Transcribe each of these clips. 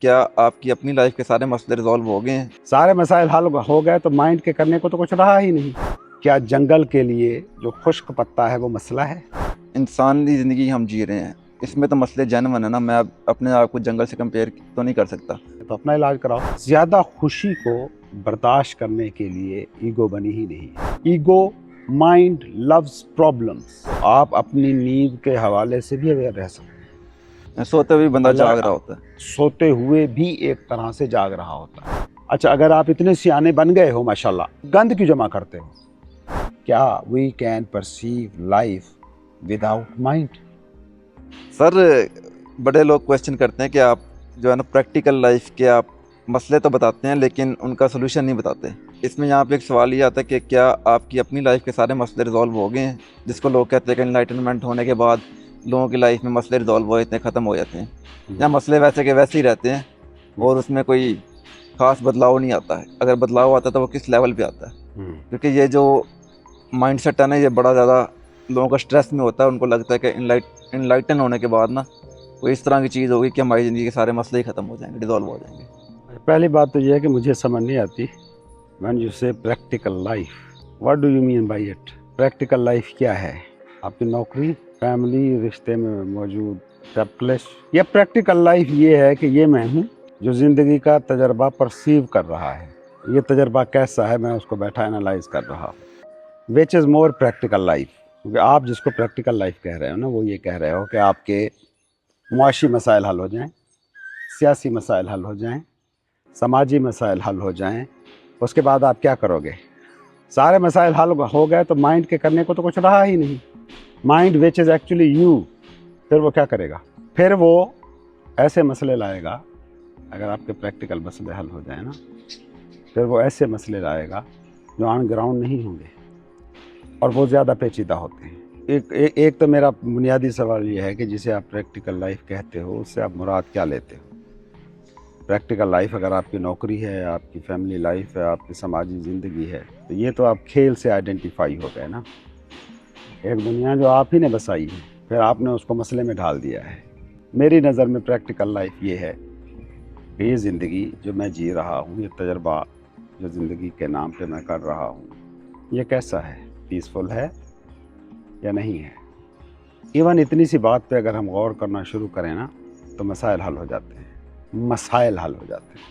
کیا آپ کی اپنی لائف کے سارے مسئلے ریزالو ہو گئے ہیں؟ سارے مسائل حل ہو گئے تو مائنڈ کے کرنے کو تو کچھ رہا ہی نہیں. کیا جنگل کے لیے جو خشک پتا ہے وہ مسئلہ ہے؟ انسانی زندگی ہم جی رہے ہیں، اس میں تو مسئلے جینون ہے نا. میں اب اپنے آپ کو جنگل سے کمپیئر تو نہیں کر سکتا. تو اپنا علاج کراؤ. زیادہ خوشی کو برداشت کرنے کے لیے ایگو بنی ہی نہیں. Ego mind loves problems. آپ اپنی نیند کے حوالے سے بھی اویئر رہ سکتے ہیں. سوتے ہوئے بندہ اللہ جاگ رہا ہوتا ہے. سوتے ہوئے بھی ایک طرح سے جاگ رہا ہوتا ہے. اچھا، اگر آپ اتنے سیانے بن گئے ہو ماشاءاللہ، گند کیوں جمع کرتے ہو؟ کیا we can perceive life without mind? Sir بڑے لوگ کویسچن کرتے ہیں کہ آپ جو ہے نا پریکٹیکل لائف کے آپ مسئلے تو بتاتے ہیں لیکن ان کا سولوشن نہیں بتاتے. اس میں یہاں پہ ایک سوال یہ آتا ہے کہ کیا آپ کی اپنی لائف کے سارے مسئلے ریزالو ہو گئے ہیں، جس کو لوگ کہتے ہیں کہ انلائٹنمنٹ ہونے کے بعد لوگوں کی لائف میں مسئلے ریزالو ہو جاتے ہیں، ختم ہو جاتے ہیں، یا مسئلے ویسے کے ویسے ہی رہتے ہیں اور اس میں کوئی خاص بدلاؤ نہیں آتا ہے. اگر بدلاؤ آتا ہے تو وہ کس لیول پہ آتا ہے؟ کیونکہ یہ جو مائنڈ سیٹ ہے نا، یہ بڑا زیادہ لوگوں کا اسٹریس میں ہوتا ہے. ان کو لگتا ہے کہ انلائٹن ہونے کے بعد نا کوئی اس طرح کی چیز ہوگی کہ ہماری زندگی کے سارے مسئلے ہی ختم ہو جائیں گے، ڈیزالو ہو جائیں گے. پہلی بات تو یہ ہے کہ مجھے سمجھ نہیں آتی when you say practical life, what do you mean by it? Practical life کیا ہے؟ آپ کی نوکری، فیملی، رشتے میں موجود پیپلش، یا پریکٹیکل لائف یہ ہے کہ یہ میں ہوں جو زندگی کا تجربہ پرسیو کر رہا ہے. یہ تجربہ کیسا ہے، میں اس کو بیٹھا انالائز کر رہا ہوں. وچ از مور پریکٹیکل لائف. کیونکہ آپ جس کو پریکٹیکل لائف کہہ رہے ہو نا، وہ یہ کہہ رہے ہو کہ آپ کے معاشی مسائل حل ہو جائیں، سیاسی مسائل حل ہو جائیں، سماجی مسائل حل ہو جائیں. اس کے بعد آپ کیا کرو گے؟ سارے مسائل حل ہو گئے تو مائنڈ کے کرنے کو تو کچھ رہا ہی نہیں. Mind which is actually you. پھر وہ کیا کرے گا؟ پھر وہ ایسے مسئلے لائے گا. اگر آپ کے پریکٹیکل مسئلے حل ہو جائیں نا، پھر وہ ایسے مسئلے لائے گا جو آن گراؤنڈ نہیں ہوں گے اور وہ زیادہ پیچیدہ ہوتے ہیں. ایک تو میرا بنیادی سوال یہ ہے کہ جسے آپ پریکٹیکل لائف کہتے ہو، اس سے آپ مراد کیا لیتے ہو؟ پریکٹیکل لائف اگر آپ کی نوکری ہے، آپ کی فیملی لائف ہے، آپ کی سماجی زندگی ہے، تو یہ تو آپ کھیل سے آئیڈینٹیفائی ہو گئے نا. ایک دنیا جو آپ ہی نے بسائی ہے، پھر آپ نے اس کو مسئلے میں ڈال دیا ہے. میری نظر میں پریکٹیکل لائف یہ ہے کہ یہ زندگی جو میں جی رہا ہوں، یہ تجربہ جو زندگی کے نام پہ میں کر رہا ہوں، یہ کیسا ہے؟ پیسفل ہے یا نہیں ہے؟ ایون اتنی سی بات پہ اگر ہم غور کرنا شروع کریں نا، تو مسائل حل ہو جاتے ہیں. مسائل حل ہو جاتے ہیں،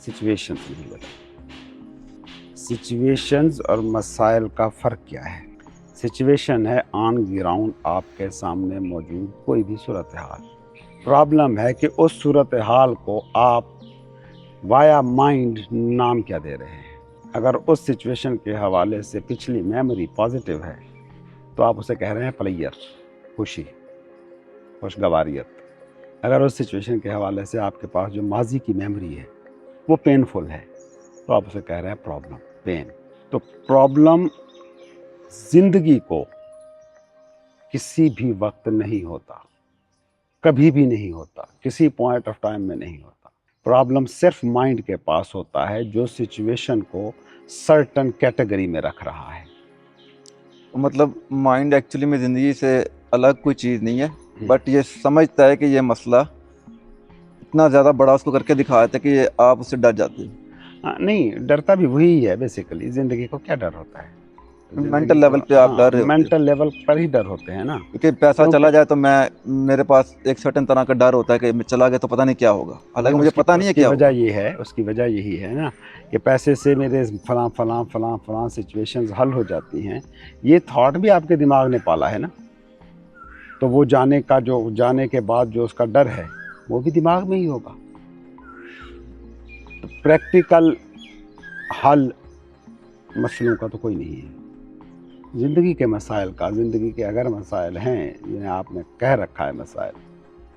سچویشنز نہیں بدلتی. سچویشنز اور مسائل کا فرق کیا ہے؟ سچویشن ہے آن گراؤنڈ آپ کے سامنے موجود کوئی بھی صورتحال. پرابلم ہے کہ اس صورتحال کو آپ وایا مائنڈ نام کیا دے رہے ہیں. اگر اس سچویشن کے حوالے سے پچھلی میموری پازیٹیو ہے تو آپ اسے کہہ رہے ہیں پلیئر، خوشی، خوشگواریت. اگر اس سچویشن کے حوالے سے آپ کے پاس جو ماضی کی میموری ہے وہ پینفل ہے تو آپ اسے کہہ رہے ہیں پرابلم، پین. تو پرابلم زندگی کو کسی بھی وقت نہیں ہوتا، کبھی بھی نہیں ہوتا، کسی پوائنٹ آف ٹائم میں نہیں ہوتا. پرابلم صرف مائنڈ کے پاس ہوتا ہے جو سچویشن کو سرٹن کیٹیگری میں رکھ رہا ہے. مطلب مائنڈ ایکچولی میں زندگی سے الگ کوئی چیز نہیں ہے، بٹ یہ سمجھتا ہے کہ یہ مسئلہ اتنا زیادہ بڑا اس کو کر کے دکھا دیتا ہے کہ آپ اس سے ڈر جاتے ہیں. نہیں، ڈرتا بھی وہی ہے بیسیکلی. زندگی کو کیا ڈر ہوتا ہے؟ مینٹل لیول پہ آپ ڈر رہے ہوتے ہیں، مینٹل لیول پر ہی ڈر ہوتے ہیں نا. کیونکہ پیسہ چلا جائے تو میرے پاس ایک سرٹن طرح کا ڈر ہوتا ہے کہ میں چلا گیا تو پتہ نہیں کیا ہوگا، حالانکہ مجھے پتہ نہیں ہے کیا ہوگا. اس کی وجہ یہی ہے نا کہ پیسے سے میرے فلاں فلاں فلاں فلاں سچویشنز حل ہو جاتی ہیں. یہ تھاٹ بھی آپ کے دماغ نے پالا ہے نا. تو وہ جانے کے بعد جو اس کا ڈر ہے وہ بھی دماغ میں ہی ہوگا. تو پریکٹیکل حل مسئلوں کا تو کوئی نہیں ہے. زندگی کے مسائل کا، زندگی کے اگر مسائل ہیں جنہیں آپ نے کہہ رکھا ہے مسائل،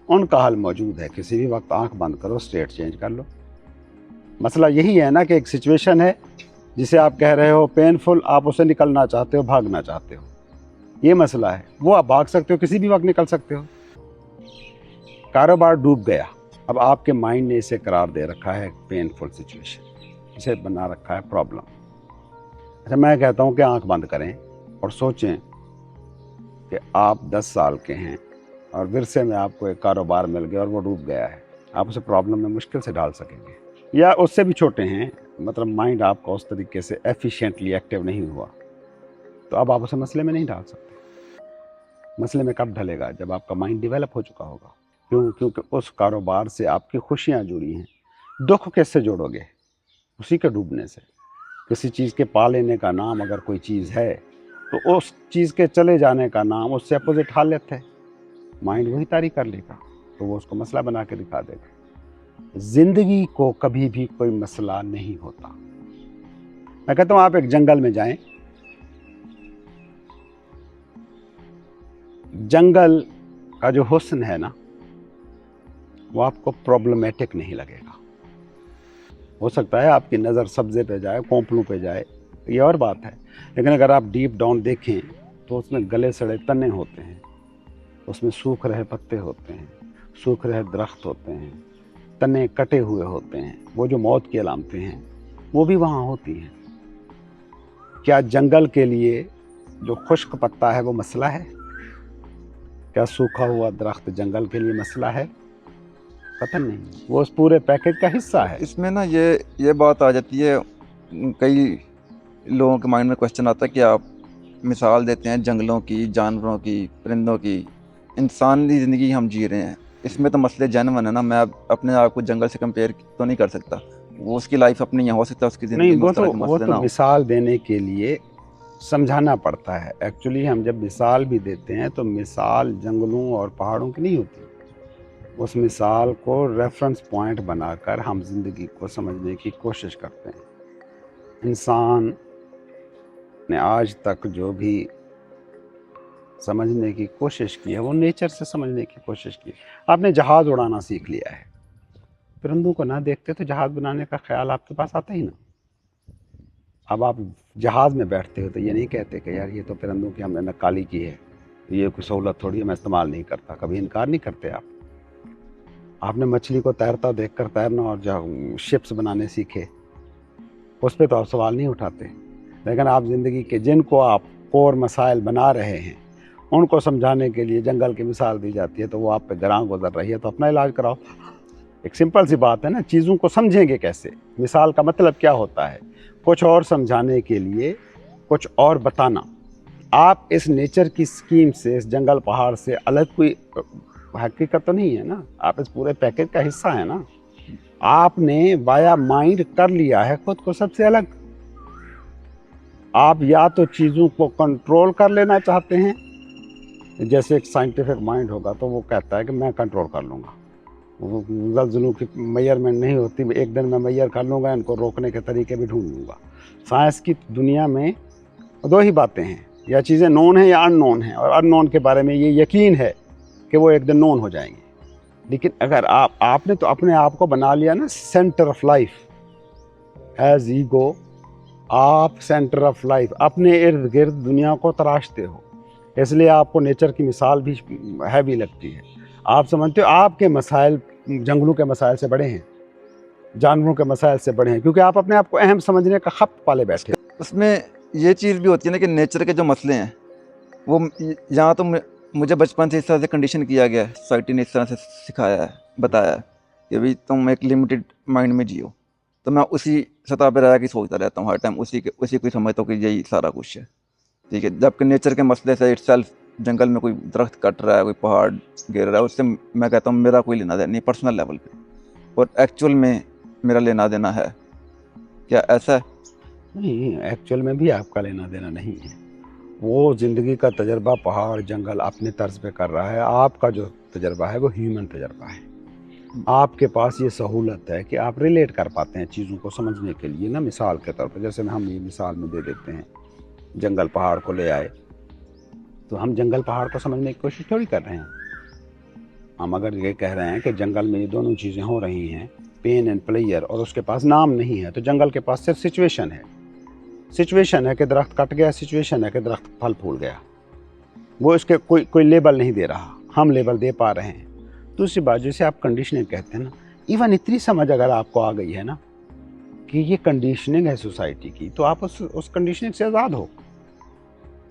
ان کا حل موجود ہے. کسی بھی وقت آنکھ بند کرو، اسٹیٹ چینج کر لو. مسئلہ یہی ہے نا کہ ایک سچویشن ہے جسے آپ کہہ رہے ہو پینفل، آپ اسے نکلنا چاہتے ہو، بھاگنا چاہتے ہو. یہ مسئلہ ہے. وہ آپ بھاگ سکتے ہو، کسی بھی وقت نکل سکتے ہو. کاروبار ڈوب گیا، اب آپ کے مائنڈ نے اسے قرار دے رکھا ہے پینفل سچویشن، اسے بنا رکھا ہے پرابلم. اچھا، میں کہتا ہوں کہ آنکھ بند کریں اور سوچیں کہ آپ 10 سال کے ہیں اور ورثے میں آپ کو ایک کاروبار مل گیا اور وہ ڈوب گیا ہے. आप उसे प्रॉब्लम में मुश्किल से डाल सकेंगे, या उससे भी छोटे हैं, मतलब माइंड आपका उस तरीके से एफिशिएंटली एक्टिव नहीं हुआ, तो अब आप उसे मसले में नहीं डाल सकते। मसले में कब ढलेगा? जब आपका माइंड डेवलप हो चुका होगा। क्यों? क्योंकि उस कारोबार से आपकी खुशियाँ जुड़ी हैं। दुख कैसे जोड़ोगे? उसी के डूबने से। किसी चीज़ के पा लेने का नाम अगर कोई चीज़ है, तो उस चीज़ के चले जाने का नाम उससे अपोजिट हालत है। माइंड वही तारी कर लेगा, तो वो उसको मसला बना के दिखा देगा। ज़िंदगी को कभी भी कोई मसला नहीं होता। मैं कहता हूँ आप एक जंगल में जाएं, जंगल का जो हुस्न है ना, वो आपको प्रॉब्लमेटिक नहीं लगेगा। हो सकता है आपकी नज़र सब्ज़े पे जाए, कोंपलों पे जाए, ये और बात है, लेकिन अगर आप डीप डाउन देखें तो उसमें गले सड़े तने होते हैं, उसमें सूख रहे पत्ते होते हैं, सूख रहे दरख्त होते हैं, तने कटे हुए होते हैं। वो जो मौत की अलामतें हैं वो भी वहाँ होती हैं। क्या जंगल के लिए जो खुश्क पत्ता है वो मसला है? क्या सूखा हुआ दरख्त जंगल के लिए मसला है? कतई नहीं, वो उस पूरे पैकेज का हिस्सा है। इसमें ना ये बात आ जाती है, कई लोगों के माइंड में क्वेश्चन आता है कि आप मिसाल देते हैं जंगलों की, जानवरों की, परिंदों की, इंसानी ज़िंदगी हम जी रहे हैं, इसमें तो मसले जेन्युइन है ना। मैं अब अपने आप को जंगल से कंपेयर तो नहीं कर सकता, वो उसकी लाइफ अपनी यहाँ हो सकता है, उसकी ज़िंदगी नहीं, में उस तरह के वो मसले तो ना हो। मिसाल देने के लिए समझाना पड़ता है। एक्चुअली हम जब मिसाल भी देते हैं तो मिसाल जंगलों और पहाड़ों की नहीं होती। उस मिसाल को रेफरेंस पॉइंट बनाकर हम ज़िंदगी को समझने की कोशिश करते हैं। इंसान ने आज तक जो भी समझने की कोशिश की है वो नेचर से समझने की कोशिश की। आपने जहाज़ उड़ाना सीख लिया है, परिंदों को ना देखते तो जहाज़ बनाने का ख्याल आपके पास आता ही ना। अब आप जहाज़ में बैठते हो तो ये नहीं कहते कि यार ये तो परिंदों की हमने नक्काली की है, ये कोई सहूलत थोड़ी है, मैं इस्तेमाल नहीं करता। कभी इनकार नहीं करते आप। आपने मछली को तैरता देखकर तैरना और जो शिप्स बनाने सीखे, उस पर तो आप सवाल नहीं उठाते। लेकिन आप ज़िंदगी के जिनको आप कोर मसाइल बना रहे हैं उनको समझाने के लिए जंगल की मिसाल दी जाती है, तो वो आप पे गरां गुजर रही है, तो अपना इलाज कराओ। एक सिंपल सी बात है ना, चीज़ों को समझेंगे कैसे? मिसाल का मतलब क्या होता है? कुछ और समझाने के लिए कुछ और बताना। आप इस नेचर की स्कीम से, इस जंगल पहाड़ से अलग कोई हकीकत तो नहीं है ना, आप इस पूरे पैकेज का हिस्सा है ना। आपने वाया माइंड कर लिया है खुद को सबसे अलग। आप या तो चीज़ों को कंट्रोल कर लेना चाहते हैं, जैसे एक साइंटिफिक माइंड होगा तो वो कहता है कि मैं कंट्रोल कर लूँगा, वो ज़लज़लों की मेजरमेंट नहीं होती, एक दिन मैं मेजर कर लूँगा, इनको रोकने के तरीके भी ढूंढ लूँगा। साइंस की दुनिया में दो ही बातें हैं, या चीज़ें नोन हैं या अननोन हैं, और अननोन के बारे में ये यकीन है कि वो एक दिन नोन हो जाएंगे। लेकिन अगर आपने तो अपने आप को बना लिया ना centre of life, as ego आप सेंटर ऑफ लाइफ, अपने इर्द गिर्द दुनिया को तराशते हो, इसलिए आपको नेचर की मिसाल भी हैवी लगती है। आप समझते हो आपके मसाइल जंगलों के मसाइल से बड़े हैं, जानवरों के मसाइल से बड़े हैं, क्योंकि आप अपने आप को अहम समझने का खप पाले बैठे। उसमें ये चीज़ भी होती है ना कि नेचर के जो मसले हैं वो यहाँ तो मुझे बचपन से इस तरह से कंडीशन किया गया है, सोसाइटी ने इस तरह से सिखाया है, बताया है कि भाई तुम एक लिमिटेड माइंड में जियो, तो मैं उसी सतह पर रह के सोचता रहता हूँ हर टाइम, उसी को समझता हूँ कि यही सारा कुछ है, ठीक है। जबकि नेचर के मसले से इटसेल्फ, जंगल में कोई दरख्त कट रहा है, कोई पहाड़ गिर रहा है, उससे मैं कहता हूँ मेरा कोई लेना देना नहीं पर्सनल लेवल पे, और एक्चुअल में मेरा लेना देना है। क्या ऐसा है? नहीं, एक्चुअल में भी आपका लेना देना नहीं है। वो ज़िंदगी का तजर्बा पहाड़ जंगल अपने तर्ज पे कर रहा है, आपका जो तजर्बा है वो ह्यूमन तजर्बा है। आपके पास ये सहूलत है कि आप रिलेट कर पाते हैं चीज़ों को समझने के लिए ना। मिसाल के तौर पर जैसे हम ये मिसाल में दे देते हैं, जंगल पहाड़ को ले आए, तो हम जंगल पहाड़ को समझने की कोशिश थोड़ी कर रहे हैं। हम अगर ये कह रहे हैं कि जंगल में ये दोनों चीज़ें हो रही हैं, पेन एंड प्लेयर, और उसके पास नाम नहीं है, तो जंगल के पास सिर्फ सिचुएशन है। सिचुएशन है कि दरख्त कट गया, सिचुएशन है कि दरख्त फल फूल गया, वो इसके कोई लेबल नहीं दे रहा, हम लेबल दे पा रहे हैं। दूसरी बात जिसे आप कंडीशनिंग कहते हैं ना, इवन इतनी समझ अगर आपको आ गई है ना कि ये कंडीशनिंग है सोसाइटी की, तो आप उस कंडीशनिंग से आज़ाद हो।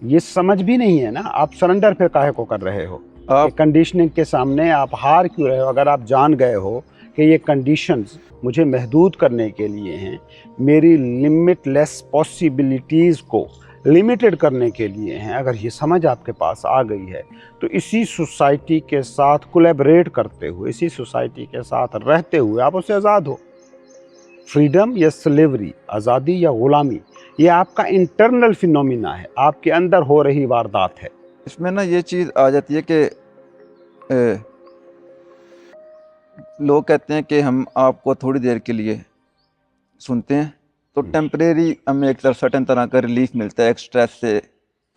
ये समझ भी नहीं है ना, आप सरेंडर फिर काहे को कर रहे हो? कंडीशनिंग के सामने आप हार क्यों रहे हो? अगर आप जान गए हो کہ یہ کنڈیشنز مجھے محدود کرنے کے لیے ہیں، میری لمٹ لیس پاسبلٹیز کو لمیٹڈ کرنے کے لیے ہیں، اگر یہ سمجھ آپ کے پاس آ گئی ہے تو اسی سوسائٹی کے ساتھ کولیبریٹ کرتے ہوئے، اسی سوسائٹی کے ساتھ رہتے ہوئے آپ اس سے آزاد ہو۔ فریڈم یا سلیوری، آزادی یا غلامی، یہ آپ کا انٹرنل فینومینا ہے، آپ کے اندر ہو رہی واردات ہے۔ اس میں نا یہ چیز آ جاتی ہے کہ لوگ کہتے ہیں کہ ہم آپ کو تھوڑی دیر کے لیے سنتے ہیں تو ٹیمپریری ہمیں ایک سرٹن طرح کا ریلیف ملتا ہے، ایک سٹریس سے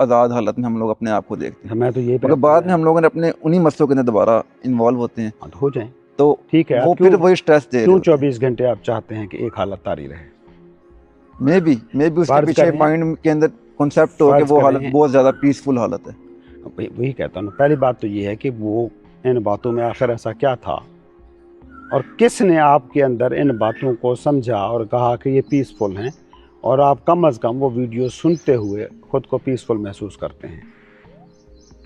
آزاد حالت میں ہم لوگ اپنے آپ کو دیکھتے ہیں، میں تو یہ مگر بعد میں ہم لوگوں نے اپنے انہی مسئلوں کے اندر دوبارہ انوالو ہوتے ہیں ہو جائیں تو ٹھیک ہے، وہ پھر وہی سٹریس دے رہے کیوں ہوتے ہیں۔ 24 گھنٹے آپ چاہتے ہیں کہ ایک حالت طاری رہے؟ میں بھی اس کے فرض پیچھے کریں، مائنڈ کے اندر کنسیپٹ ہو کہ فرض وہ کریں، حالت بہت زیادہ پیسفل حالت ہے۔ وہی کہتا ہوں، پہلی بات تو یہ ہے کہ وہ ان باتوں میں آخر ایسا کیا تھا اور کس نے آپ کے اندر ان باتوں کو سمجھا اور کہا کہ یہ پیسفل ہیں، اور آپ کم از کم وہ ویڈیو سنتے ہوئے خود کو پیسفل محسوس کرتے ہیں۔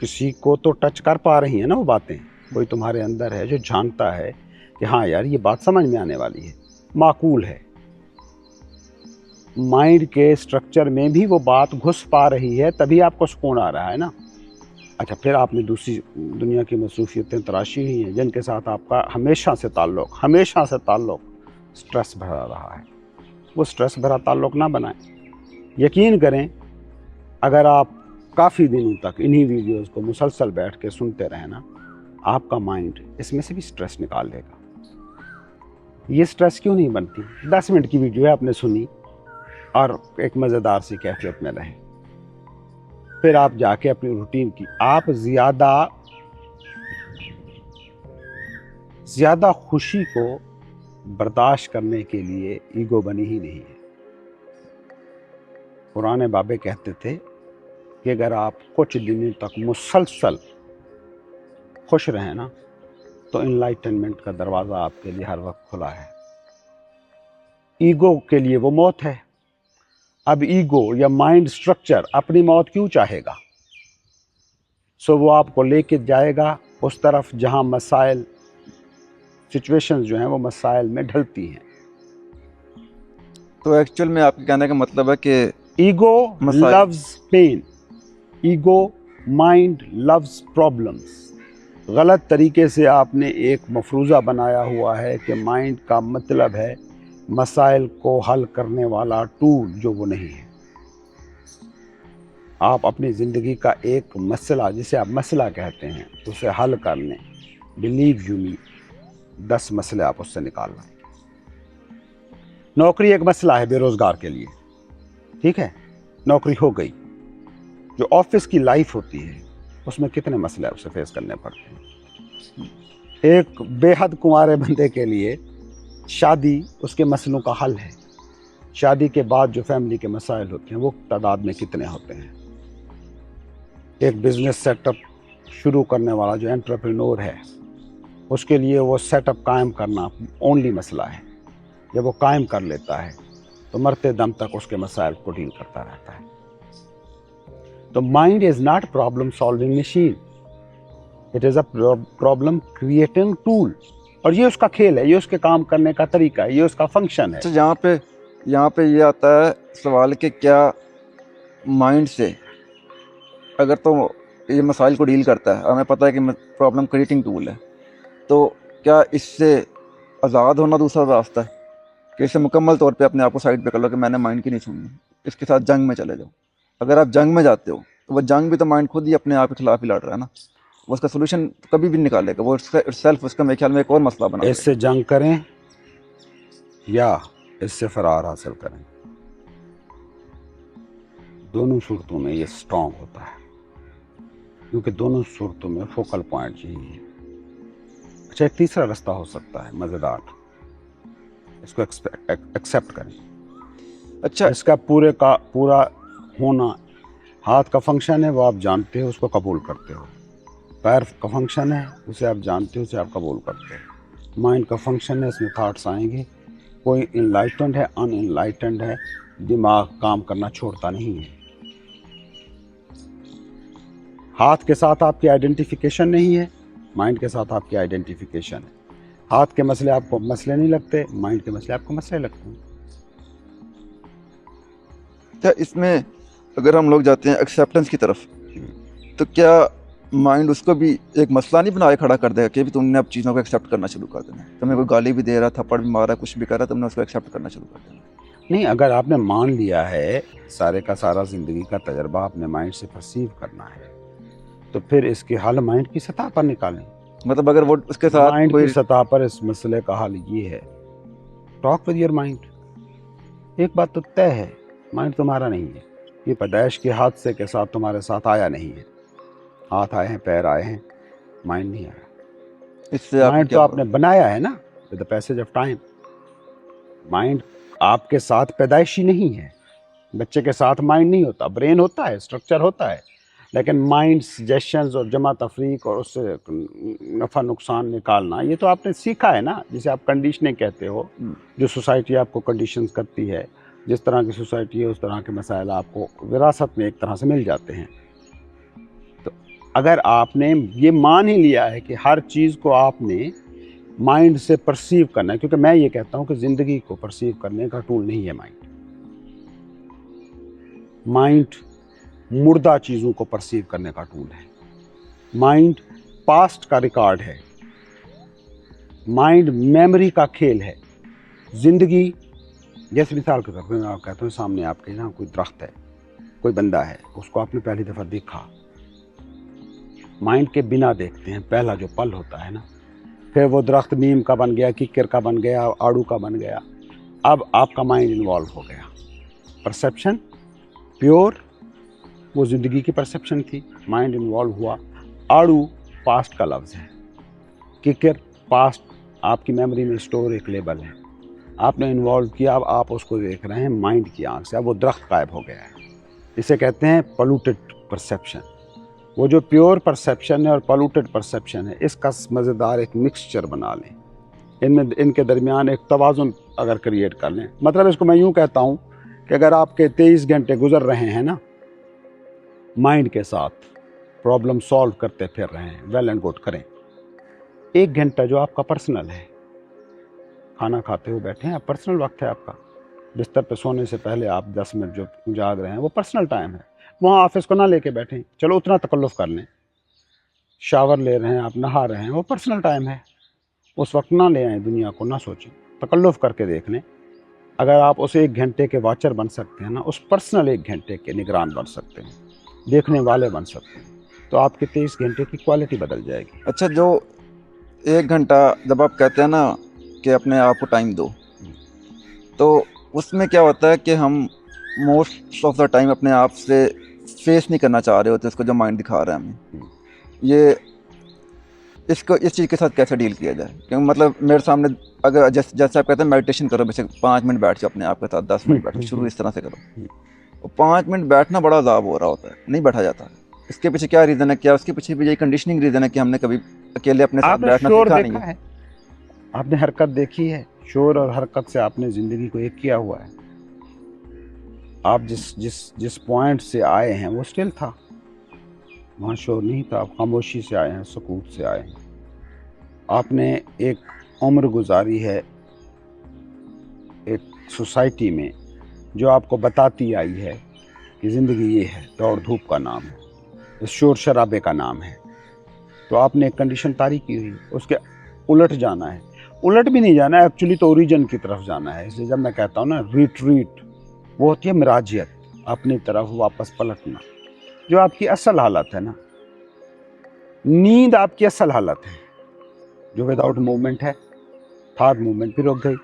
کسی کو تو ٹچ کر پا رہی ہیں نا وہ باتیں، کوئی تمہارے اندر ہے جو جانتا ہے کہ ہاں یار یہ بات سمجھ میں آنے والی ہے، معقول ہے۔ مائنڈ کے سٹرکچر میں بھی وہ بات گھس پا رہی ہے، تبھی آپ کو سکون آ رہا ہے نا۔ اچھا، پھر آپ نے دوسری دنیا کی مصروفیتیں تراشی ہوئی ہیں جن کے ساتھ آپ کا ہمیشہ سے تعلق سٹریس بھرا رہا ہے۔ وہ سٹریس بھرا تعلق نہ بنائیں۔ یقین کریں، اگر آپ کافی دنوں تک انہی ویڈیوز کو مسلسل بیٹھ کے سنتے رہیں نا، آپ کا مائنڈ اس میں سے بھی سٹریس نکال لے گا۔ یہ سٹریس کیوں نہیں بنتی؟ 10 منٹ کی ویڈیو ہے، آپ نے سنی اور ایک مزیدار سی کیفیت میں رہے، پھر آپ جا کے اپنی روٹین کی، آپ زیادہ خوشی کو برداشت کرنے کے لیے ایگو بنی ہی نہیں ہے۔ پرانے بابے کہتے تھے کہ اگر آپ کچھ دنوں تک مسلسل خوش رہیں نا تو انلائٹنمنٹ کا دروازہ آپ کے لیے ہر وقت کھلا ہے۔ ایگو کے لیے وہ موت ہے۔ اب ایگو یا مائنڈ سٹرکچر اپنی موت کیوں چاہے گا؟ وہ آپ کو لے کے جائے گا اس طرف جہاں مسائل، سچویشنز جو ہیں وہ مسائل میں ڈھلتی ہیں۔ تو ایکچوئل میں آپ کے کہنے کا مطلب ہے کہ ego loves pain, ego mind loves problems. غلط طریقے سے آپ نے ایک مفروضہ بنایا ہوا ہے کہ مائنڈ کا مطلب ہے مسائل کو حل کرنے والا ٹول، جو وہ نہیں ہے۔ آپ اپنی زندگی کا ایک مسئلہ، جسے آپ مسئلہ کہتے ہیں، اسے حل کرنے، بلیو یو می، 10 مسئلے آپ اس سے نکال لیں۔ نوکری ایک مسئلہ ہے بے روزگار کے لیے، ٹھیک ہے، نوکری ہو گئی۔ جو آفس کی لائف ہوتی ہے اس میں کتنے مسئلے اسے فیس کرنے پڑتے ہیں۔ ایک بے حد کنوارے بندے کے لیے شادی اس کے مسئلوں کا حل ہے۔ شادی کے بعد جو فیملی کے مسائل ہوتے ہیں وہ تعداد میں کتنے ہوتے ہیں۔ ایک بزنس سیٹ اپ شروع کرنے والا جو انٹرپرینور ہے، اس کے لیے وہ سیٹ اپ قائم کرنا اونلی مسئلہ ہے۔ جب وہ قائم کر لیتا ہے تو مرتے دم تک اس کے مسائل کو ڈیل کرتا رہتا ہے۔ تو mind is not problem solving machine, it is a problem creating tool, اور یہ اس کا کھیل ہے، یہ اس کے کام کرنے کا طریقہ ہے، یہ اس کا فنکشن ہے۔ یہاں پہ یہ آتا ہے سوال کہ کیا مائنڈ سے اگر تو یہ مسائل کو ڈیل کرتا ہے، ہمیں پتہ ہے کہ پرابلم کریٹنگ ٹول ہے، تو کیا اس سے آزاد ہونا دوسرا راستہ ہے کہ اسے مکمل طور پہ اپنے آپ کو سائڈ پہ کر لو کہ میں نے مائنڈ کی نہیں سننی، اس کے ساتھ جنگ میں چلے جاؤ؟ اگر آپ جنگ میں جاتے ہو تو وہ جنگ بھی تو مائنڈ خود ہی اپنے آپ کے خلاف ہی لڑ رہا ہے نا، وہ اس کا سولوشن کبھی بھی نکالے گا، وہ سیلف اس کا میرے خیال میں ایک اور مسئلہ بنا اس سے جنگ کریں یا اس سے فرار حاصل کریں، دونوں صورتوں میں یہ سٹرونگ ہوتا ہے، کیونکہ دونوں صورتوں میں فوکل پوائنٹ یہی ہے۔ اچھا، ایک تیسرا راستہ ہو سکتا ہے مزیدار، اس کو ایکسیپٹ کریں۔ اچھا، اس کا پورا ہونا، ہاتھ کا فنکشن ہے وہ آپ جانتے ہو، اس کو قبول کرتے ہو۔ پیر کا فنکشن ہے، اسے آپ جانتے ہو، اسے آپ قبول کرتے ہو۔ مائنڈ کا فنکشن ہے، اس میں تھاٹس آئیں گے، کوئی انلائٹنڈ ہے، ان انلائٹنڈ ہے، دماغ کام کرنا چھوڑتا نہیں ہے۔ ہاتھ کے ساتھ آپ کی آئیڈینٹیفیکیشن نہیں ہے، مائنڈ کے ساتھ آپ کی آئیڈینٹیفیکیشن ہے۔ ہاتھ کے مسئلے آپ کو مسئلے نہیں لگتے, مائنڈ کے مسئلے آپ کو مسئلے لگتے ہیں. کیا اس میں اگر ہم لوگ جاتے ہیں ایکسیپٹنس کی طرف, تو کیا مائنڈ اس کو بھی ایک مسئلہ نہیں بنا کے کھڑا کر دے گا کہ بھی تم نے اب چیزوں کو ایکسیپٹ کرنا شروع کر دینا, تمہیں کوئی گالی بھی دے رہا, تھپڑ بھی مارا, کچھ بھی کر رہا, تم نے اس کو ایکسیپٹ کرنا شروع کر دینا؟ نہیں, اگر آپ نے مان لیا ہے سارے کا سارا زندگی کا تجربہ اپنے مائنڈ سے پرسیو کرنا ہے, تو پھر اس کے حل مائنڈ کی سطح پر نکالیں. مطلب اگر وہ اس کے ساتھ مائنڈ کوئی کی سطح پر اس مسئلے کا حل یہ ہے, ٹاک ود یور مائنڈ. ایک بات تو طے ہے, مائنڈ تمہارا نہیں ہے, یہ پیدائش کے حادثے کے ساتھ تمہارے ساتھ آیا نہیں ہے. ہاتھ آئے ہیں, پیر آئے ہیں, مائنڈ نہیں آیا. اس سے آپ مائنڈ تو آپ نے بنایا ہے نا with the passage of time. Mind آپ کے ساتھ پیدائشی نہیں ہے. بچے کے ساتھ مائنڈ نہیں ہوتا, برین ہوتا ہے, اسٹرکچر ہوتا ہے, لیکن مائنڈ سجیشنز اور جمع تفریق اور اس سے نفع نقصان نکالنا, یہ تو آپ نے سیکھا ہے نا, جسے آپ کنڈیشننگ کہتے ہو. جو سوسائٹی آپ کو کنڈیشنز کرتی ہے, جس طرح کی سوسائٹی ہے اس طرح کے مسائل آپ کو وراثت میں ایک طرح سے مل جاتے ہیں. تو اگر آپ نے یہ مان ہی لیا ہے کہ ہر چیز کو آپ نے مائنڈ سے پرسیو کرنا ہے, کیونکہ میں یہ کہتا ہوں کہ زندگی کو پرسیو کرنے کا ٹول نہیں ہے مائنڈ. مائنڈ مردہ چیزوں کو پرسیو کرنے کا ٹول ہے. مائنڈ پاسٹ کا ریکارڈ ہے. مائنڈ میموری کا کھیل ہے. زندگی جیسے مثال کے طور پر میں آپ کہتا ہوں, سامنے آپ کے یہاں کوئی درخت ہے, کوئی بندہ ہے, اس کو آپ نے پہلی دفعہ دیکھا, مائنڈ کے بنا دیکھتے ہیں, پہلا جو پل ہوتا ہے نا, پھر وہ درخت نیم کا بن گیا, ککر کا بن گیا, آڑو کا بن گیا. اب آپ کا مائنڈ انوالو ہو گیا. پرسیپشن پیور, وہ زندگی کی پرسیپشن تھی, مائنڈ انوالو ہوا. آڑو پاسٹ کا لفظ ہے, ککر پاسٹ آپ کی میموری میں اسٹور ایک لیبل ہے, آپ نے انوالو کیا, اب آپ اس کو دیکھ رہے ہیں مائنڈ کی آنکھ سے, اب وہ درخت غائب ہو گیا ہے. اسے کہتے ہیں پولوٹڈ پرسیپشن. وہ جو پیور پرسیپشن ہے اور پولوٹڈ پرسیپشن ہے, اس کا مزیدار ایک مکسچر بنا لیں, ان کے درمیان ایک توازن اگر کریٹ کر لیں. مطلب اس کو میں یوں کہتا ہوں کہ اگر آپ کے 23 گھنٹے گزر رہے ہیں نا مائنڈ کے ساتھ, پرابلم سالو کرتے پھر رہے ہیں, ویل اینڈ گڈ کریں. 1 گھنٹہ جو آپ کا پرسنل ہے, کھانا کھاتے ہوئے بیٹھے ہیں, آپ پرسنل وقت ہے آپ کا. بستر پہ سونے سے پہلے آپ 10 منٹ جو جاگ رہے ہیں وہ پرسنل ٹائم ہے. وہاں آفس کو نہ لے کے بیٹھیں, چلو اتنا تکلف کر لیں. شاور لے رہے ہیں آپ, نہا رہے ہیں, وہ پرسنل ٹائم ہے, اس وقت نہ لے آئیں, دنیا کو نہ سوچیں, تکلف کر کے دیکھ لیں. اگر آپ اس 1 گھنٹے کے واچر بن سکتے ہیں نا, اس پرسنل 1 گھنٹے کے نگران بن سکتے ہیں, دیکھنے والے بن سکتے ہیں, تو آپ کے 23 گھنٹے کی کوالٹی بدل جائے گی. اچھا, جو 1 گھنٹہ جب آپ کہتے ہیں نا کہ اپنے آپ کو ٹائم دو, تو اس میں کیا ہوتا ہے کہ ہم موسٹ آف دا ٹائم اپنے آپ سے فیس نہیں کرنا چاہ رہے ہوتے اس کو جو مائنڈ دکھا رہا ہے ہمیں. یہ اس چیز کے ساتھ کیسے ڈیل کیا جائے؟ کیونکہ مطلب میرے سامنے اگر جیسے آپ کہتے ہیں میڈیٹیشن کرو, بے 5 منٹ بیٹھ جاؤ اپنے آپ کے ساتھ, 10 منٹ بیٹھو, شروع اس طرح سے کرو. 5 منٹ بیٹھنا بڑا عذاب ہو رہا ہوتا ہے, نہیں بیٹھا جاتا. اس کے پیچھے کیا ریزن ہے؟ کیا اس کے پیچھے بھی یہی کنڈیشننگ ریزن ہے کہ ہم نے کبھی اکیلے اپنے ساتھ بیٹھنا سیکھا نہیں ہے؟ آپ نے حرکت دیکھی ہے, شور اور حرکت سے آپ نے زندگی کو ایک کیا ہوا ہے. آپ جس پوائنٹ سے آئے ہیں وہ اسٹل تھا, وہاں شور نہیں تھا. آپ خاموشی سے آئے ہیں, سکوت سے آئے ہیں. آپ نے ایک عمر گزاری ہے ایک سوسائٹی میں جو آپ کو بتاتی آئی ہے کہ زندگی یہ ہے, دوڑ دھوپ کا نام ہے, اس شور شرابے کا نام ہے. تو آپ نے ایک کنڈیشن طاری کی ہوئی, اس کے الٹ جانا ہے. الٹ بھی نہیں جانا ہے, ایکچولی تو اوریجن کی طرف جانا ہے. اس لیے جب میں کہتا ہوں نا ریٹریٹ, وہ ہوتی ہے مراجعت, اپنی طرف واپس پلٹنا. جو آپ کی اصل حالت ہے نا, نیند آپ کی اصل حالت ہے, جو وداؤٹ موومنٹ ہے. تھاٹ موومنٹ بھی رک گئی,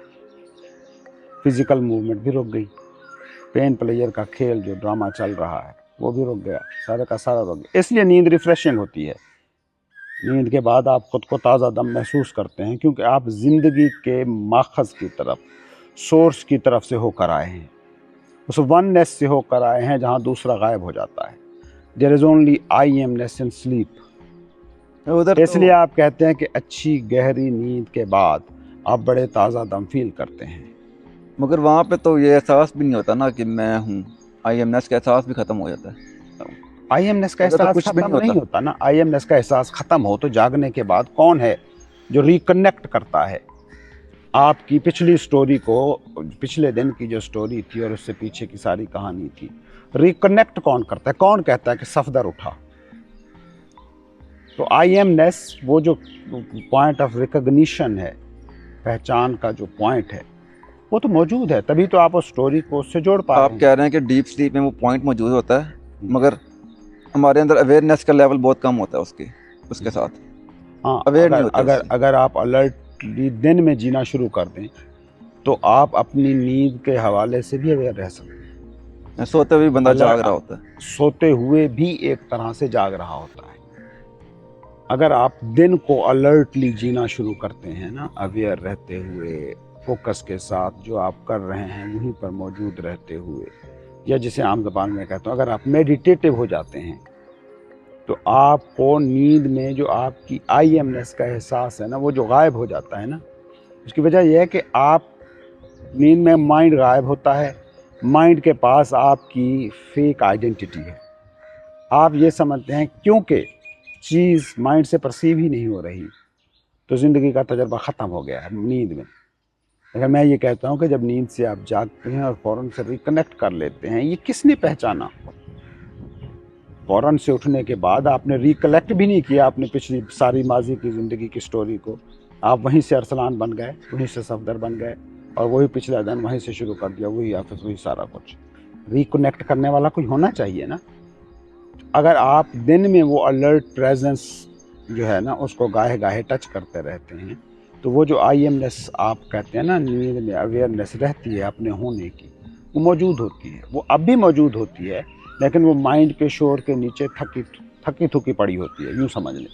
فزیکل موومنٹ بھی رک گئی, پین پلیئر کا کھیل جو ڈرامہ چل رہا ہے وہ بھی رک گیا, سارے کا سارا رک گیا. اس لیے نیند ریفریشنگ ہوتی ہے. نیند کے بعد آپ خود کو تازہ دم محسوس کرتے ہیں, کیونکہ آپ زندگی کے ماخذ کی طرف, سورس کی طرف سے ہو کر آئے ہیں, اس ون نیس سے ہو کر آئے ہیں جہاں دوسرا غائب ہو جاتا ہے. دیر از اونلی آئی ایم نیس ان سلیپ. اس لیے آپ کہتے ہیں کہ اچھی گہری نیند کے بعد آپ بڑے تازہ دم فیل کرتے ہیں. مگر وہاں پہ تو یہ احساس بھی نہیں ہوتا نا کہ میں ہوں, آئی ایم نیس کا احساس بھی ختم ہو جاتا ہے. آئی ایم نیس کا احساس ختم نہیں ہوتا نا. آئی ایم نیس کا احساس ختم ہو تو جاگنے کے بعد کون ہے जो रिकनेक्ट करता है आपकी पिछली स्टोरी को, पिछले दिन की जो स्टोरी थी और उससे पीछे की सारी कहानी थी। रिकनेक्ट कौन करता है? कौन कहता है कि सफदर उठा? तो आई एमनेस, वो जो पॉइंट ऑफ रिकग्निशन है, पहचान का जो पॉइंट है, वो तो मौजूद है, तभी तो आप उस स्टोरी को उससे जोड़ पा रहे आप हैं। कह रहे हैं कि डीप स्लीप में वो पॉइंट मौजूद होता है, मगर हमारे अंदर अवेयरनेस का लेवल बहुत कम होता है उसके साथ। हाँ, अवेयर नहीं अगर होते अगर उससे। अगर आप अलर्टली दिन में जीना शुरू कर दें तो आप अपनी नींद के हवाले से भी अवेयर रह सकते हैं। सोते हुए बंदा जाग रहा अलर्ट होता है। सोते हुए भी एक तरह से जाग रहा होता है। अगर आप दिन को अलर्टली जीना शुरू करते हैं ना, अवेयर रहते हुए, फोकस के साथ जो आप कर रहे हैं वहीं पर मौजूद रहते हुए, या जिसे आम ज़बान में कहता हूँ, अगर आप मेडिटेटिव हो जाते हैं तो आपको नींद में जो आपकी आई एमनेस का एहसास है ना, वो जो गायब हो जाता है ना, उसकी वजह यह है कि आप नींद में माइंड गायब होता है, माइंड के पास आपकी फेक आइडेंटिटी है। आप ये समझते हैं क्योंकि चीज़ माइंड से परसीव ही नहीं हो रही तो ज़िंदगी का तजर्बा ख़त्म हो गया है नींद में। लेकिन मैं ये कहता हूँ कि जब नींद से आप जागते हैं और फ़ौरन से रिकनेक्ट कर लेते हैं, ये किसने पहचाना? फ़ौरन से उठने के बाद आपने रिकलेक्ट भी नहीं किया अपनी पिछली सारी माजी की ज़िंदगी की स्टोरी को, आप वहीं से अरसलान बन गए, वहीं से सफदर बन गए और वही पिछला दिन वहीं से शुरू कर दिया, वही ऑफिस, वही सारा कुछ। रिकनेक्ट करने वाला कोई होना चाहिए ना। अगर आप दिन में वो अलर्ट प्रेजेंस जो है ना उसको गाहे गाहे टच करते रहते हैं तो वो जो आई एमनेस आप कहते हैं ना, नींद में अवेयरनेस रहती है अपने होने की, वो मौजूद होती है। वो अब भी मौजूद होती है लेकिन वो माइंड के शोर के नीचे थकी थुकी पड़ी होती है, यूँ समझ लें।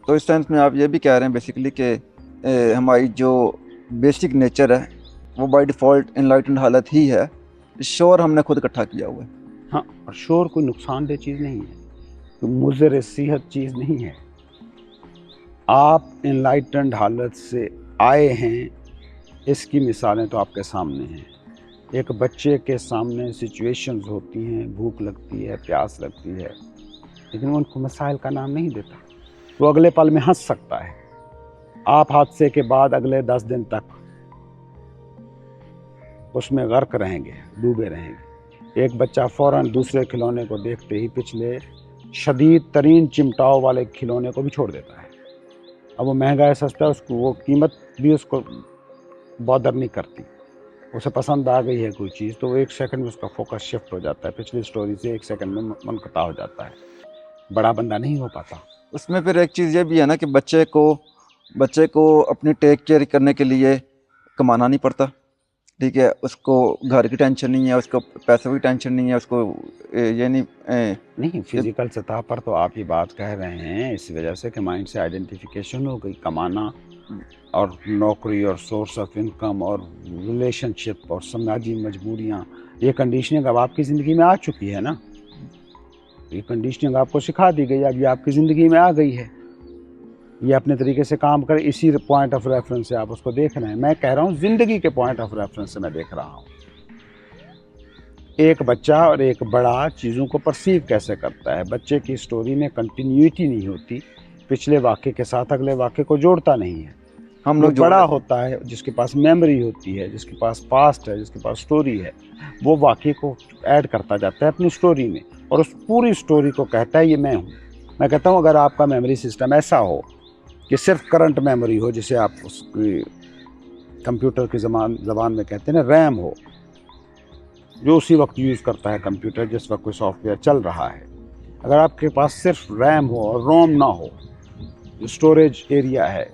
तो इस सेंस में आप ये भी कह रहे हैं बेसिकली कि हमारी जो बेसिक नेचर है वो बाय डिफ़ॉल्ट एनलाइटेंड हालत ही है, शोर हमने खुद इकट्ठा किया हुआ है। हाँ, और शोर कोई नुकसानदेह चीज़ नहीं है, कोई मुज़र सेहत चीज़ नहीं है। आप एनलाइटेंड हालत से आए हैं, इसकी मिसालें तो आपके सामने हैं। एक बच्चे के सामने सिचुएशंस होती हैं, भूख लगती है, प्यास लगती है, लेकिन वो उनको मसाइल का नाम नहीं देता। वो अगले पल में हंस सकता है। आप हादसे के बाद अगले 10 दिन तक उसमें गर्क रहेंगे, डूबे रहेंगे। एक बच्चा फ़ौरन दूसरे खिलौने को देखते ही पिछले शदीद तरीन चिमटाओ वाले खिलौने को भी छोड़ देता है। अब वो महंगा है, सस्ता है, उसको वो कीमत भी उसको बॉदर नहीं करती। उसे पसंद आ गई है कोई चीज़ तो वो 1 सेकंड में उसका फोकस शिफ्ट हो जाता है, पिछली स्टोरी से 1 सेकंड में मुनक़ता हो जाता है। बड़ा बंदा नहीं हो पाता। उसमें फिर एक चीज़ ये भी है ना कि बच्चे को अपनी टेक केयर करने के लिए कमाना नहीं पड़ता, ठीक है। उसको घर की टेंशन नहीं है, उसको पैसों की टेंशन नहीं है, उसको ये नहीं, फिज़िकल सतह पर तो आप ये बात कह रहे हैं इस वजह से कि माइंड से आइडेंटिफिकेशन हो गई, कमाना और नौकरी और सोर्स ऑफ इनकम और रिलेशनशिप और समाजी मजबूरियाँ, ये कंडीशनिंग अब आपकी ज़िंदगी में आ चुकी है ना। ये कंडीशनिंग आपको सिखा दी गई, अब ये आपकी ज़िंदगी में आ गई है। ये अपने तरीके से काम करे, इसी पॉइंट ऑफ रेफरेंस से आप उसको देख रहे हैं। मैं कह रहा हूँ ज़िंदगी के पॉइंट ऑफ रेफरेंस से मैं देख रहा हूँ। एक बच्चा और एक बड़ा चीज़ों को परसीव कैसे करता है। बच्चे की स्टोरी में कंटिन्यूटी नहीं होती, पिछले वाक़े के साथ अगले वाक़े को जोड़ता नहीं है। हम जो लोग जोड़ बड़ा लेते हैं। होता है, जिसके पास मेमोरी होती है, जिसके पास पास्ट है, जिसके पास स्टोरी है, वो वाक़े को ऐड करता जाता है अपनी स्टोरी में और उस पूरी स्टोरी को कहता है ये मैं हूँ। मैं कहता हूँ अगर आपका मेमोरी सिस्टम ऐसा हो कि सिर्फ करंट मेमोरी हो, जिसे आप उसकी कंप्यूटर की ज़बान में कहते हैं ना रैम हो, जो उसी वक्त यूज़ करता है कंप्यूटर जिस वक्त कोई सॉफ्टवेयर चल रहा है। अगर आपके पास सिर्फ रैम हो और रोम ना हो, जो स्टोरेज एरिया है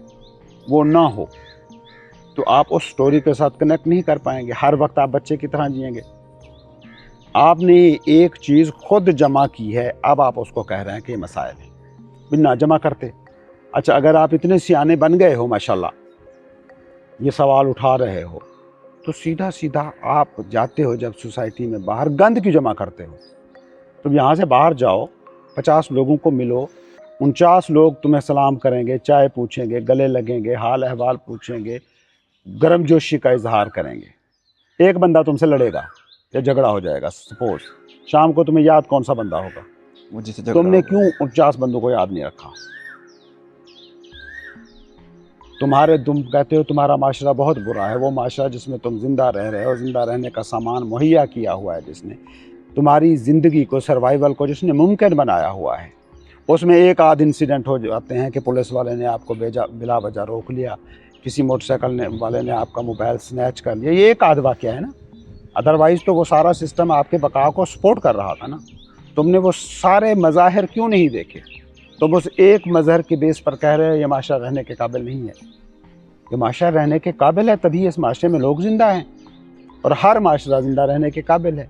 वो ना हो, तो आप उस स्टोरी के साथ कनेक्ट नहीं कर पाएंगे। हर वक्त आप बच्चे की तरह जिएंगे। आपने एक चीज़ खुद जमा की है, अब आप उसको कह रहे हैं कि ये मसाइल है, बिना जमा करते। अच्छा, अगर आप इतने सियाने बन गए हो माशाल्लाह, ये सवाल उठा रहे हो, तो सीधा सीधा आप जाते हो जब सोसाइटी में बाहर गंद क्यों जमा करते हो? तुम यहाँ से बाहर जाओ, 50 लोगों को मिलो, 49 लोग तुम्हें सलाम करेंगे, चाय पूछेंगे, गले लगेंगे, हाल अहवाल पूछेंगे, गर्मजोशी का इजहार करेंगे। एक बंदा तुमसे लड़ेगा या झगड़ा हो जाएगा। सपोज शाम को तुम्हें याद कौन सा बंदा होगा? वो जिससे तुमने क्यों 49 बंदों को याद नहीं रखा? तुम कहते हो तुम्हारा माशरा बहुत बुरा है, वो माशरा जिसमें तुम ज़िंदा रह रहे हो, ज़िंदा रहने का सामान मुहैया किया हुआ है, जिसने तुम्हारी ज़िंदगी को, सर्वाइवल को जिसने मुमकिन बनाया हुआ है, उसमें एक आध इंसिडेंट हो जाते हैं कि पुलिस वाले ने आपको बिला वजह रोक लिया, किसी मोटरसाइकिल वाले ने आपका मोबाइल स्नैच कर लिया, ये एक आध वाक़या है ना। अदरवाइज़ तो वो सारा सिस्टम आपके बकाव को सपोर्ट कर रहा था ना। तुमने वो सारे मज़ाहिर क्यों नहीं देखे? तुम उस एक मज़हर के बेस पर कह रहे हो ये माशरा रहने के काबिल नहीं है। ये माशरा रहने के काबिल है, तभी इस माशरे में लोग ज़िंदा हैं, और हर माशरा ज़िंदा रहने के काबिल है।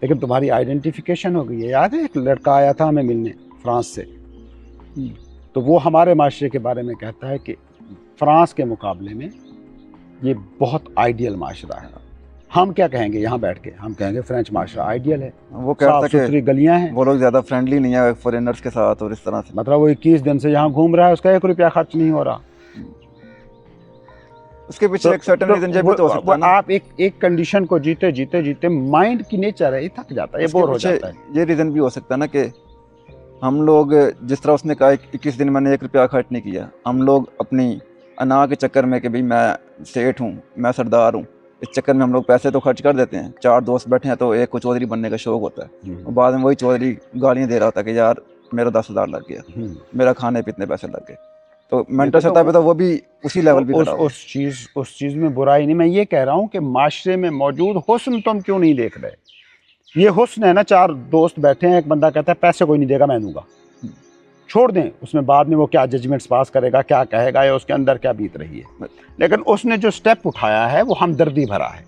लेकिन तुम्हारी आइडेंटिफिकेशन हो गई है। याद है एक लड़का आया था हमें मिलने फ्रांस से, तो वो हमारे माशरे के बारे में कहता है कि फ्रांस के मुकाबले में ये बहुत आइडियल माशरा है। हम क्या कहेंगे यहाँ बैठ के? हम कहेंगे फ्रेंच माशरा आइडियल है, वो कहता साफ सुथरी गलियाँ हैं, वो लोग ज़्यादा फ्रेंडली नहीं है फॉरेनर्स के साथ, और इस तरह से मतलब वो 21 दिन से यहाँ घूम रहा है, उसका 1 रुपया खर्च नहीं हो रहा। उसके पीछे एक सर्टेन रीजन ये भी तो हो सकता है ना। आप एक कंडीशन को जीते जीते जीते माइंड की नेचर है, ये थक जाता है, ये बोर हो जाता है। ये रीज़न भी हो सकता है ना कि हम लोग, जिस तरह उसने कहा 21 दिन मैंने 1 रुपया खर्च नहीं किया, हम लोग अपनी अना के चक्कर में कि भाई मैं सेठ हूँ, मैं सरदार हूँ, इस चक्कर में हम लोग पैसे तो खर्च कर देते हैं। 4 दोस्त बैठे हैं तो एक को चौधरी बनने का शौक होता है, और बाद में वही चौधरी गालियाँ दे रहा होता है कि यार मेरा 10,000 लग गया, मेरा खाने पे इतने पैसे लग गए। तो मेंटल सतह पे तो वो भी उसी लेवल पे खड़ा हो। उस चीज़ में बुराई नहीं। मैं ये कह रहा हूँ कि माशरे में मौजूद हुस्न तुम क्यों नहीं देख रहे? ये हुस्न है ना, 4 दोस्त बैठे हैं, एक बंदा कहता है पैसे कोई नहीं देगा मैं दूंगा, छोड़ दें उसमें बाद में वो क्या जजमेंट्स पास करेगा, क्या कहेगा, या उसके अंदर क्या बीत रही है। लेकिन उसने जो स्टेप उठाया है वो हमदर्दी भरा है,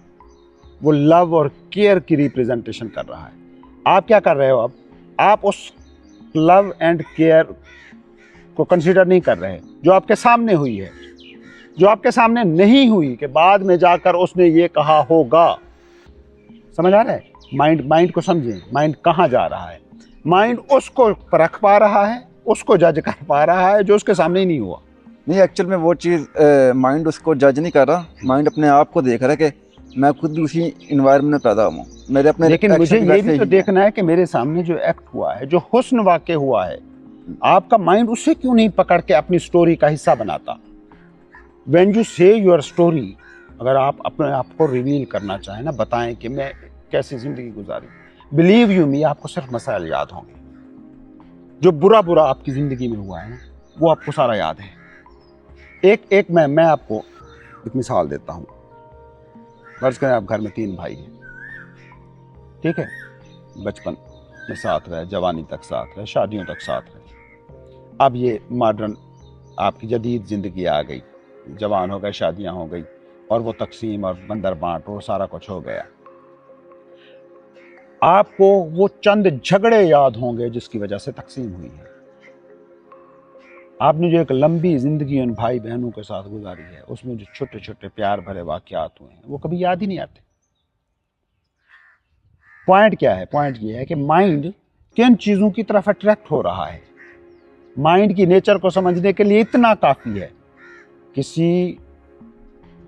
वो लव और केयर की रिप्रेजेंटेशन कर रहा है। आप क्या कर रहे हो अब? आप उस लव एंड केयर को कंसीडर नहीं कर रहे जो आपके सामने हुई है, जो आपके सामने नहीं हुई कि बाद में जाकर उसने ये कहा होगा। समझ आ रहा है? माइंड को समझें, माइंड कहाँ जा रहा है। माइंड उसको परख पा रहा है, उसको जज कर पा रहा है जो उसके सामने ही नहीं हुआ। नहीं, एक्चुअल में वो चीज़ माइंड उसको जज नहीं कर रहा, माइंड अपने आप को देख रहा है कि मैं खुद भी उसी इन्वायरमेंट में पैदा हुआ, मेरे अपने। लेकिन मुझे ये भी तो देखना है कि मेरे सामने जो एक्ट हुआ है, जो हुस्न वाक़ हुआ है, आपका माइंड उसे क्यों नहीं पकड़ के अपनी स्टोरी का हिस्सा बनाता? व्हेन यू से योर स्टोरी, अगर आप अपने आप को रिवील करना चाहें ना, बताएं कि मैं कैसी ज़िंदगी गुजारी, बिलीव यू मी, आपको सिर्फ मसाइल याद होंगे। जो बुरा बुरा आपकी ज़िंदगी में हुआ है ना, वो आपको सारा याद है। एक मैं आपको एक मिसाल देता हूँ। फर्ज करें आप घर में 3 भाई हैं, ठीक है, बचपन में साथ रहे, जवानी तक साथ रहे, शादियों तक साथ रहे। अब ये मॉडर्न आपकी जदीद ज़िंदगी आ गई, जवान हो गए, शादियाँ हो गई, और वो तकसीम और बंदर बांट और सारा कुछ हो गया। आपको वो चंद झगड़े याद होंगे जिसकी वजह से तकसीम हुई है। आपने जो एक लंबी ज़िंदगी उन भाई बहनों के साथ गुजारी है, उसमें जो छोटे छोटे प्यार भरे वाक़यात हुए हैं, वो कभी याद ही नहीं आते। पॉइंट क्या है? पॉइंट ये है कि माइंड किन चीज़ों की तरफ अट्रैक्ट हो रहा है। माइंड की नेचर को समझने के लिए इतना काफ़ी है, किसी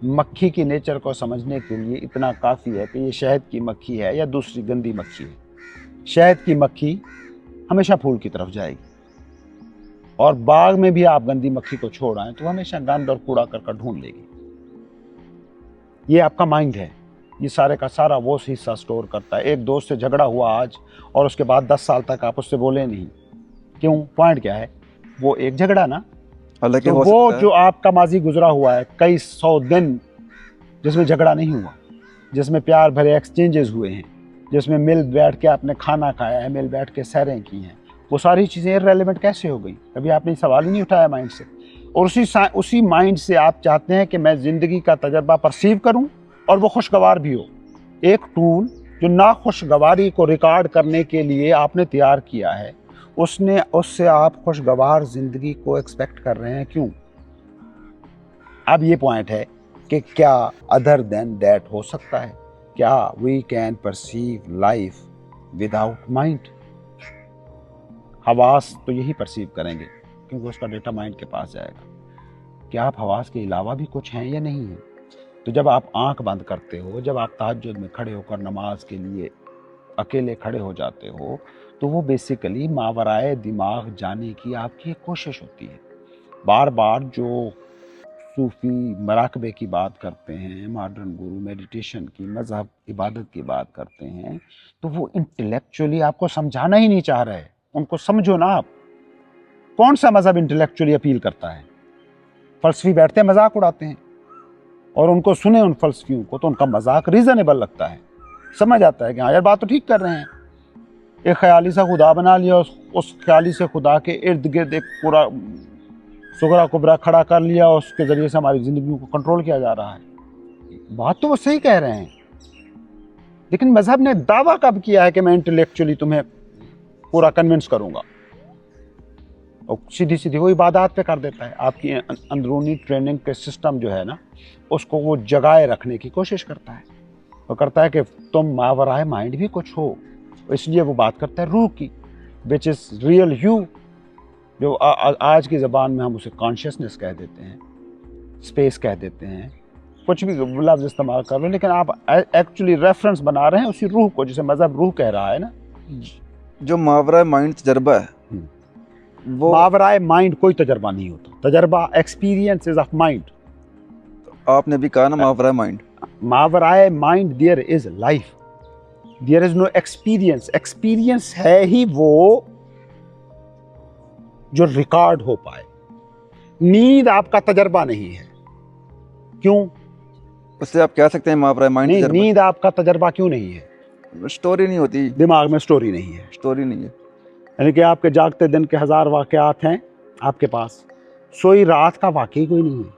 मक्खी की नेचर को समझने के लिए इतना काफ़ी है कि ये शहद की मक्खी है या दूसरी गंदी मक्खी है। शहद की मक्खी हमेशा फूल की तरफ जाएगी, और बाग में भी आप गंदी मक्खी को छोड़ आए तो हमेशा गंद और कूड़ा करकट ढूंढ लेगी। ये आपका माइंड है, ये सारे का सारा वो हिस्सा स्टोर करता है। एक दोस्त से झगड़ा हुआ आज, और उसके बाद 10 साल तक आप उससे बोले नहीं, क्यों? पॉइंट क्या है? वो एक झगड़ा ना, हालांकि तो वो जो आपका माजी गुजरा हुआ है, कई 100 दिन जिसमें झगड़ा नहीं हुआ, जिसमें प्यार भरे एक्सचेंजेस हुए हैं, जिसमें मिल बैठ के आपने खाना खाया है, मिल बैठ के सैरें की हैं, वो सारी चीज़ें इररिलेवेंट कैसे हो गई? कभी आपने सवाल ही नहीं उठाया माइंड से। और उसी माइंड से आप चाहते हैं कि मैं ज़िंदगी का तजर्बा परसीव करूं और वो खुशगवार भी हो। एक टूल जो नाखुशगवारी को रिकॉर्ड करने के लिए आपने तैयार किया है, उससे आप खुशगवार ज़िंदगी को एक्सपेक्ट कर रहे हैं, क्यों? अब ये पॉइंट है कि क्या अदर देन दैट हो सकता है? क्या we can perceive life without mind? हवास तो यही परसीव करेंगे, क्योंकि उसका डेटा माइंड के पास जाएगा। क्या आप हवास के अलावा भी कुछ हैं या नहीं हैं? तो जब आप आंख बंद करते हो, जब आप तहज्जुद में खड़े होकर नमाज के लिए अकेले खड़े हो जाते हो, तो वो बेसिकली मावराए दिमाग जाने की आपकी एक कोशिश होती है। बार बार जो सूफ़ी मराकबे की बात करते हैं, मॉडर्न गुरु मेडिटेशन की, मज़हब इबादत की बात करते हैं, तो वो इंटेलेक्चुअली आपको समझाना ही नहीं चाह रहे। उनको समझो ना आप, कौन सा मज़हब इंटेलेक्चुअली अपील करता है? फ़लसफ़ी बैठते हैं मजाक उड़ाते हैं, और उनको सुने उन फ़लसफ़ियों को तो उनका मजाक रीज़नेबल लगता है, समझ आता है कि हाँ यार बात तो ठीक कर रहे हैं। एक ख्याली सा खुदा बना लिया, उस ख्याली से खुदा के इर्द गिर्द एक पूरा सुगरा कुबरा खड़ा कर लिया, उसके ज़रिए से हमारी ज़िंदगी को कंट्रोल किया जा रहा है। बात तो वो सही कह रहे हैं, लेकिन मज़हब ने दावा कब किया है कि मैं इंटेलेक्चुअली तुम्हें पूरा कन्विंस करूंगा? और सीधी सीधी वो इबादत पे कर देता है। आपकी अंदरूनी ट्रेनिंग के सिस्टम जो है ना, उसको वो जगाए रखने की कोशिश करता है। वो करता है कि तुम मावराए माइंड भी कुछ हो, इसलिए वो बात करता है रूह की, विच इज़ रियल यू, जो आज की ज़बान में हम उसे कॉन्शियसनेस कह देते हैं, स्पेस कह देते हैं, कुछ भी लफ्ज़ इस्तेमाल कर लो, लेकिन आप एक्चुअली रेफरेंस बना रहे हैं उसी रूह को, जिसे मज़हब रूह कह रहा है ना। जो मावरा माइंड तजर्बा है, वो मावराए माइंड कोई तजर्बा नहीं होता, तजर्बा एक्सपीरियंसेस ऑफ माइंड। आपने भी कहा ना मावरा माइंड, मावराए mind there is life, there is no experience. Experience है ही वो जो रिकॉर्ड हो पाए। नींद आपका तजर्बा नहीं है, क्यों? उससे आप कह सकते हैं मावरा माइंड नहीं, तजर्बा। नींद आपका तजर्बा क्यों नहीं है? स्टोरी नहीं होती, दिमाग में स्टोरी नहीं है। स्टोरी नहीं है। यानी कि आपके जागते दिन के 1000 वाकयात हैं आपके पास, सोई रात का वाकई कोई नहीं है।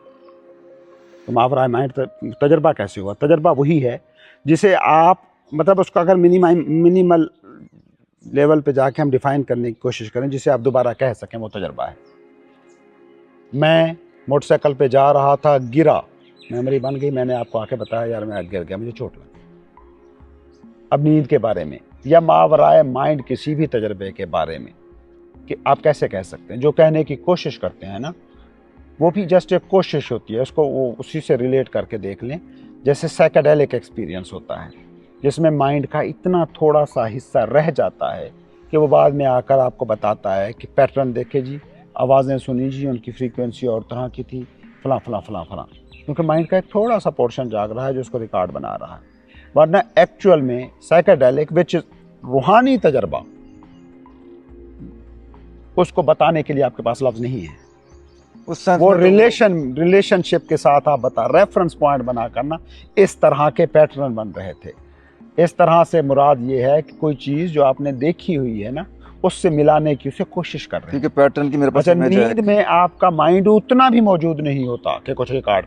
तो मावराए माइंड तजर्बा कैसे हुआ? तजर्बा वही है जिसे आप, मतलब उसका अगर मिनिमल लेवल पे जाके हम डिफाइन करने की कोशिश करें, जिसे आप दोबारा कह सकें, वो तजर्बा है। मैं मोटरसाइकिल पे जा रहा था, गिरा, मेमोरी बन गई, मैंने आपको आके बताया यार मैं गिर गया, मुझे चोट लगी। अब नींद के बारे में या मावराए माइंड किसी भी तजर्बे के बारे में कि आप कैसे कह सकते हैं? जो कहने की कोशिश करते हैं ना, वो भी जस्ट एक कोशिश होती है, उसको वो उसी से रिलेट करके देख लें। जैसे साइकेडेलिक एक्सपीरियंस होता है, जिसमें माइंड का इतना थोड़ा सा हिस्सा रह जाता है कि वो बाद में आकर आपको बताता है कि पैटर्न देखे जी, आवाज़ें सुनी जी, उनकी फ्रीक्वेंसी और तरह की थी, फलां फलां फलां फलां, क्योंकि माइंड का एक थोड़ा सा पोर्शन जाग रहा है जो उसको रिकॉर्ड बना रहा है। वरना एक्चुअल में साइकेडेलिक, विच रूहानी तजर्बा, उसको बताने के लिए आपके पास लफ्ज़ नहीं है। उस सेंस वो में तो रिलेशनशिप के साथ आप बता, रेफरेंस पॉइंट बना करना, इस तरह के पैटर्न बन रहे थे। इस तरह से मुराद ये है कि कोई चीज़ जो आपने देखी हुई है ना, उससे मिलाने की उसे कोशिश कर रहे हैं। क्योंकि पैटर्न की मेरे पास अच्छा, इमेज है। नींद में आपका माइंड उतना भी मौजूद नहीं होता कि कुछ रिकॉर्ड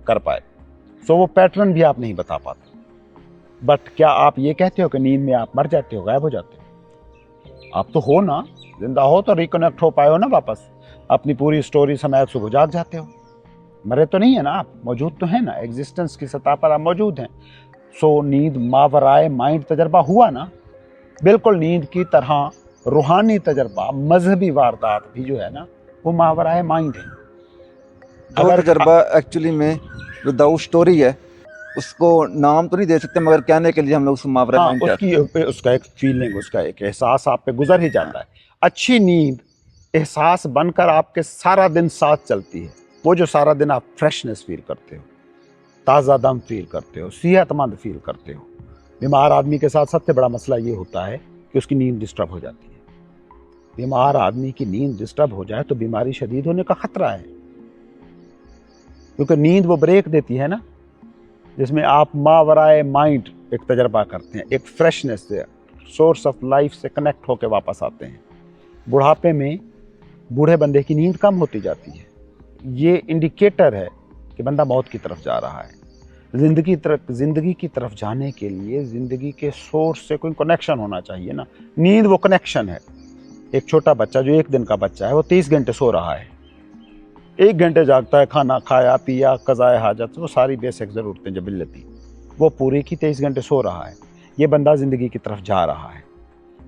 कर पाए, सो वो पैटर्न भी आप नहीं बता पाते। बट क्या आप ये कहते हो कि नींद में आप मर जाते हो, गायब हो जाते हो? आप तो हो ना, जिंदा हो तो रिकनेक्ट हो पाए हो ना वापस, अपनी पूरी स्टोरी समय सुबह जाग जाते हो। मरे तो नहीं है ना आप, मौजूद तो है ना, एग्जिस्टेंस की सतह पर आप मौजूद हैं। सो नींद मावराए माइंड तजर्बा हुआ ना, बिल्कुल नींद की तरह रूहानी तजर्बा, मजहबी वारदात भी जो है ना, वो मावराए माइंड है। जो तजर्बा एक्चुअली में विदाउट स्टोरी है, उसको नाम तो नहीं दे सकते, मगर कहने के लिए हम लोग उस मावरा हाँ, माइंड कहते हैं। उसका एक फीलिंग, उसका एक एहसास आप पे गुजर ही जाता है। अच्छी नींद एहसास बनकर आपके सारा दिन साथ चलती है। वो जो सारा दिन आप फ्रेशनेस फील करते हो, ताज़ा दम फील करते हो, सेहतमंद फील करते हो। बीमार आदमी के साथ सबसे बड़ा मसला ये होता है कि उसकी नींद डिस्टर्ब हो जाती है। बीमार आदमी की नींद डिस्टर्ब हो जाए तो बीमारी शदीद होने का खतरा है, क्योंकि नींद वो ब्रेक देती है ना, जिसमें आप मावराए माइंड एक तजर्बा करते हैं, एक फ्रेशनेस से, सोर्स ऑफ लाइफ से कनेक्ट होकर वापस आते हैं। बुढ़ापे में बूढ़े बंदे की नींद कम होती जाती है, ये इंडिकेटर है कि बंदा मौत की तरफ जा रहा है। जिंदगी की तरफ जाने के लिए जिंदगी के सोर्स से कोई कनेक्शन होना चाहिए ना। नींद वो कनेक्शन है। एक छोटा बच्चा जो 1 दिन का बच्चा है, वो 30 घंटे सो रहा है, 1 घंटे जागता है, खाना खाया पिया, कज़ाए हाजत, वो सारी बेसिक ज़रूरतें जबिल्लती, वो पूरी की 23 घंटे सो रहा है। ये बंदा ज़िंदगी की तरफ जा रहा है।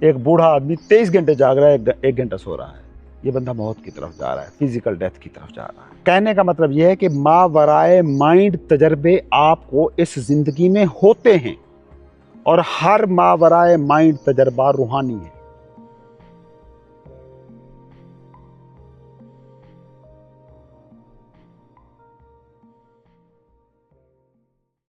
एक बूढ़ा आदमी 23 घंटे जाग रहा है, 1 घंटा सो रहा है, ये बंदा मौत की तरफ जा रहा है, फिजिकल डेथ की तरफ जा रहा है। कहने का मतलब यह है कि मावराए माइंड तजर्बे आपको इस ज़िंदगी में होते हैं, और हर मावराए माइंड तजर्बा रूहानी है।